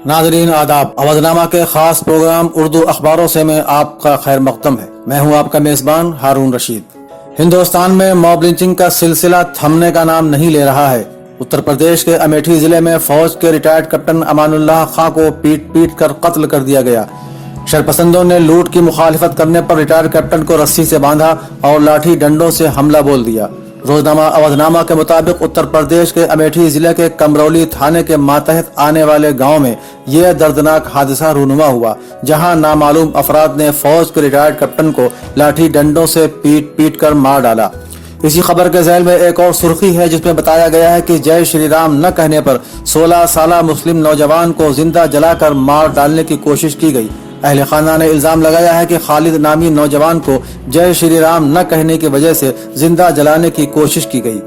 नाज़रीन आदाब। अवधनामा के खास प्रोग्राम उर्दू अखबारों से में आपका खैर मकदम है। मैं हूं आपका मेज़बान हारून रशीद। हिंदुस्तान में मॉब लिंचिंग का सिलसिला थमने का नाम नहीं ले रहा है। उत्तर प्रदेश के अमेठी जिले में फौज के रिटायर्ड कैप्टन अमानुल्लाह खां को पीट पीट कर कत्ल कर दिया गया। शरपसंदों ने लूट की मुखालिफत करने पर रिटायर्ड कैप्टन को रस्सी से बांधा और लाठी डंडों से हमला बोल दिया। रोजनामा अवधनामा के मुताबिक उत्तर प्रदेश के अमेठी जिले के कमरौली थाने के मातहत आने वाले गांव में यह दर्दनाक हादसा रूनुमा हुआ, जहां नामालूम अफराद ने फौज के रिटायर्ड कैप्टन को लाठी डंडों से पीट पीट कर मार डाला। इसी खबर के झैल में एक और सुर्खी है जिसमें बताया गया है कि जय श्री राम न कहने पर 16 साला मुस्लिम नौजवान को जिंदा जलाकर मार डालने की कोशिश की गई। अहले खाना ने इल्जाम लगाया है कि खालिद नामी नौजवान को जय श्री राम न कहने की वजह से जिंदा जलाने की कोशिश की गई।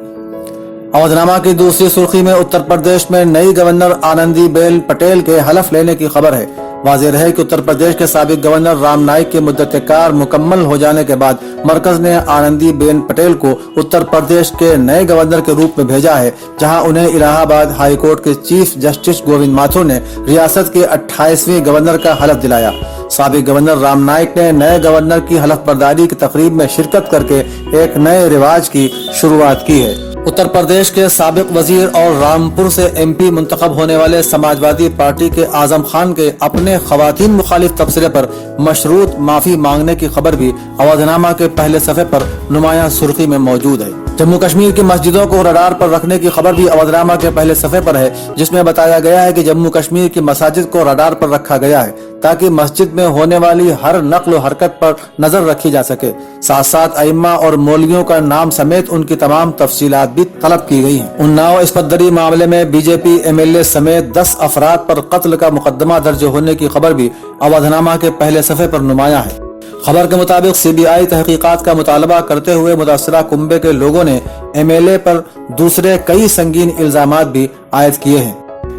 अवधनामा की दूसरी सुर्खी में उत्तर प्रदेश में नई गवर्नर आनंदीबेन पटेल के हलफ लेने की खबर है। वाज़ेह है कि उत्तर प्रदेश के साबिक गवर्नर राम नाईक की मुद्दत-ए-कार मुकम्मल हो जाने के बाद मरकज ने आनंदीबेन पटेल को उत्तर प्रदेश के नए गवर्नर के रूप में भेजा है, जहां उन्हें इलाहाबाद हाई कोर्ट के चीफ जस्टिस गोविंद माथुर ने रियासत के 28वें गवर्नर का हलफ दिलाया। साबिक गवर्नर राम नाईक ने नए गवर्नर की हलफ बर्दारी की तकरीब में शिरकत करके एक नए रिवाज की शुरुआत की है। उत्तर प्रदेश के साबिक वजीर और रामपुर से एमपी मुंतखब होने वाले समाजवादी पार्टी के आजम खान के अपने खवातीन मुखालिफ तबसरे पर मशरूत माफी मांगने की खबर भी अवधनामा के पहले सफे पर नुमाया सुर्खी में मौजूद है। जम्मू कश्मीर की मस्जिदों को रडार पर रखने की खबर भी अवधनामा के पहले सफे पर है, जिसमें बताया गया है कि जम्मू कश्मीर की मसाजिद को रडार पर रखा गया है ताकि मस्जिद में होने वाली हर नक्ल हरकत पर नजर रखी जा सके। साथ साथ अइम्मा और मौलवियों का नाम समेत उनकी तमाम तफसीलात भी तलब की गई हैं। उन्नाव इस्पतदरी मामले में बीजेपी एमएलए समेत 10 अफराद पर कत्ल का मुकदमा दर्ज होने की खबर भी अवधनामा के पहले सफे पर नुमाया है। खबर के मुताबिक सीबीआई तहकीकात का मुतालबा करते हुए मुतासरा कुंबे के लोगों ने एमएलए पर दूसरे कई संगीन इल्जामात भी आयद किए हैं।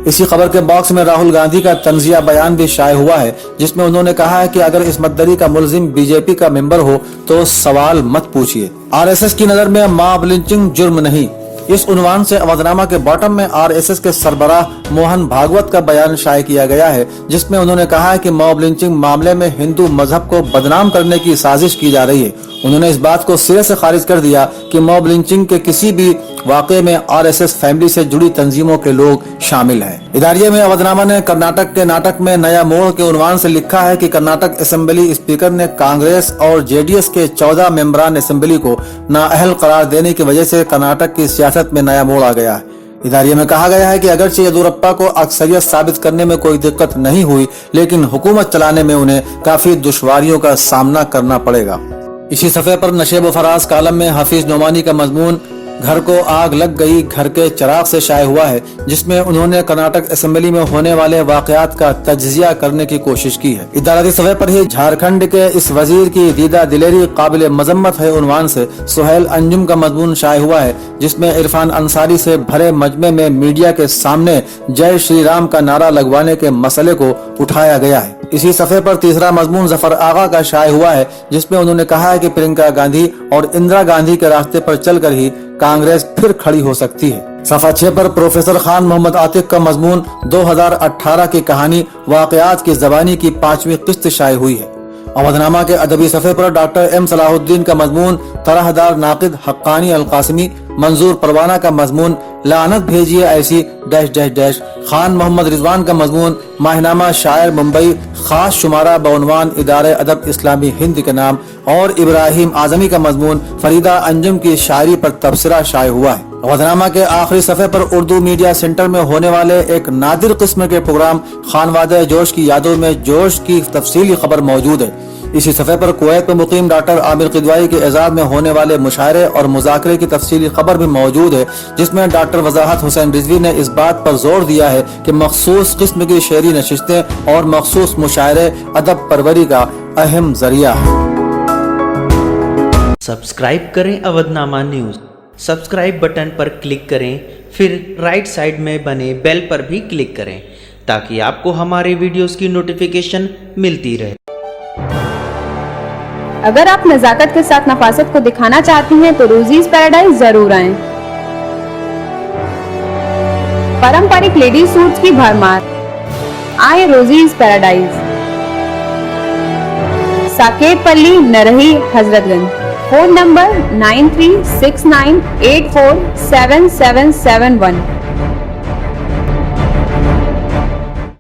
इसी खबर के बॉक्स में राहुल गांधी का तंजिया बयान भी शाये हुआ है, जिसमें उन्होंने कहा है कि अगर इस्मतदरी का मुलजिम बीजेपी का मेंबर हो तो सवाल मत पूछिए। आरएसएस की नजर में मॉब लिंचिंग जुर्म नहीं, इस उन्वान से अवधनामा के बॉटम में आरएसएस के सरबराह मोहन भागवत का बयान शाये किया गया है, जिसमें उन्होंने कहा है कि मॉब लिंचिंग मामले में हिंदू मजहब को बदनाम करने की साजिश की जा रही है। उन्होंने इस बात को सिरे से खारिज कर दिया कि मॉब लिंचिंग के किसी भी वाक़े में आरएसएस फैमिली से जुड़ी तंजीमों के लोग शामिल हैं। इदारिये में अवधनामा ने कर्नाटक के नाटक में नया मोड़ के उन्वान से लिखा है कि कर्नाटक असेंबली स्पीकर ने कांग्रेस और जेडीएस के 14 मेंबरान असेंबली को नाअहल करार देने की वजह से कर्नाटक की सियासत में नया मोड़ आ गया है। इदारिये में कहा गया है कि अगरचे येदियुरप्पा को अक्सरियत साबित करने में कोई दिक्कत नहीं हुई, लेकिन हुकूमत चलाने में उन्हें काफी दुश्वारियों का सामना करना पड़ेगा। इसी सफ़े पर नशेब व फराज कालम में हाफिज नोमानी का मजमून घर को आग लग गई घर के चिराग से शाये हुआ है, जिसमें उन्होंने कर्नाटक असेंबली में होने वाले वाकयात का तज्जिया करने की कोशिश की है। इदारती सफ़े पर ही झारखंड के इस वजीर की दीदा दिलेरी काबिल मजम्मत है उन्वान से सुहेल अंजुम का मजमून शाये हुआ है, जिसमें इरफान अंसारी से भरे मजमे में मीडिया के सामने जय श्री राम का नारा लगवाने के मसले को उठाया गया है। इसी सफ़े पर तीसरा मजमून जफर आगा का शाये हुआ है, जिसमें उन्होंने कहा है कि प्रियंका गांधी और इंदिरा गांधी के रास्ते पर चलकर ही कांग्रेस फिर खड़ी हो सकती है। सफ़ा 6 पर प्रोफेसर खान मोहम्मद आतिक का मजमून 2018 की कहानी वाकयात की ज़बानी की 5वीं किस्त शाये हुई है। अवधनामा के अदबी सफ़े पर डॉक्टर एम सलाहुद्दीन का मजमून तरहदार नाकिद हक्कानी अलकासिमी, मंजूर परवाना का मजमून लानत भेजिए ऐसी dash dash dash, Khan Mohammad Rizwan का मजमून माहिनामा शायर मुंबई खास शुमारा बउनवान इदारे अदब इस्लामी हिंद के नाम, और इब्राहिम आजमी का मजमून फरीदा अंजुम की शायरी पर तबसरा शाये हुआ है। अवधनामा के आखिरी सफ़े पर उर्दू मीडिया सेंटर में होने वाले एक नादिर किस्म के प्रोग्राम खानवादे जोश की यादों में जोश की तफसीली खबर मौजूद है। इसी सफ़े पर कुवैत में मुकीम डॉक्टर आमिर किदवाई के एजाज में होने वाले मुशायरे और मुज़ाकरे की तफसीली खबर भी मौजूद है, जिसमें डॉक्टर वजाहत हुसैन रिजवी ने इस बात पर जोर दिया है कि मखसूस किस्म की शेरी नशिस्तें और मखसूस मुशायरे अदब परवरी का अहम जरिया है। सब्सक्राइब करें अवधनामा न्यूज़, सब्सक्राइब बटन पर क्लिक करें, फिर राइट साइड में बने बेल पर भी क्लिक करें ताकि आपको हमारे वीडियोस की नोटिफिकेशन मिलती रहे। अगर आप नज़ाकत के साथ नफासत को दिखाना चाहती हैं तो रोजीज पैराडाइज जरूर आएं। पारंपरिक लेडीज सूट्स की भरमार, आए रोजीज पैराडाइज, साकेत पल्ली, नरही, हजरतगंज। Phone number 9369847771।